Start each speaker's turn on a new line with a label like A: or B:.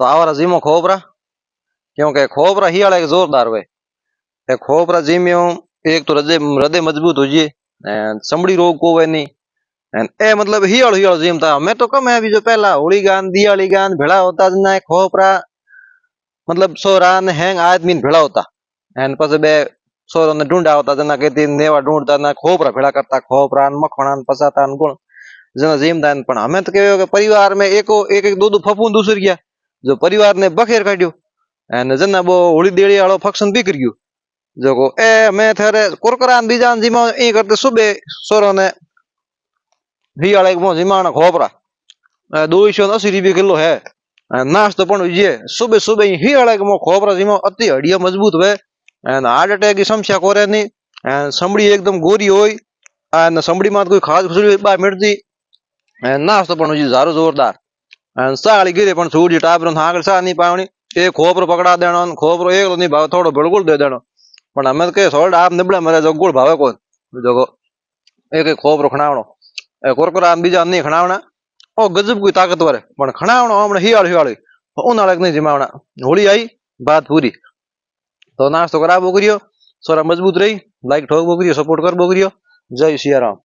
A: तो आवारा जीमो खोपरा क्योंकि खोपरा ही वाला एक जोरदार हुए खोपरा जीम्यो एक तो हृदय मजबूत हो जाए चमड़ी रोग को वे नहीं ए मतलब हियाल जीम था मैं तो कम है अभी जो पहला होली गान दियाली गान भेड़ा होता ना खोपरा मतलब सोरा ने हैंग आदमी भेड़ा होता एन पछे बे सोरो ने ढूंढा होता जना कहती नेवा ढूंढता ना खोपरा भेड़ा करता खोपरा मखणा पसाता गुण जना जीम था पण हमें तो कहो कि परिवार में एक एक दो फफू दूसरी गया जो परिवार ने बखेर काढ्यो एन जना बो होली देड़ी वालो फंक्शन भी कर्यो जो को ए मैं थारे कुरकुरा बीजा जीमा ए करते सुबह सोरो ने ही वाला एक मो जीमाना खोपरा 280 रुपये किलो है नाश्तो पण हुई सुबह सुबह ही वाला एक मो खोपरा जीमा अति हड्डिया मजबूत हुए हार्ट अटैक की समस्या कोरे नहीं समड़ी एकदम गोरी होई समड़ी में कोई खास फसड़ी बा मिटती नाश्तो पण हुई झारो जोरदार साली गिरे पण सूजी टाबर आगळ सा नहीं पावनी एक खोपरो पकड़ा देनो खोपरो एक नहीं भाव थोड़ो बिल्कुल दे देनो पण हमें के सोल्ड आप निबड़े मरे जो गुड़ भावे कोन जो एक एक खोपरो खणावणो कुरकुरा बीजा नहीं खणावना ओ गजब कोई ताकतवर है पण खणावणो हमने हियाळ उनाळे नहीं जिमावना होली आई बात पूरी तो नाश्तो करा बोकरियो सोरा मजबूत रही लाइक ठोक बोकरियो सपोर्ट कर बोकरियो जय सिया राम।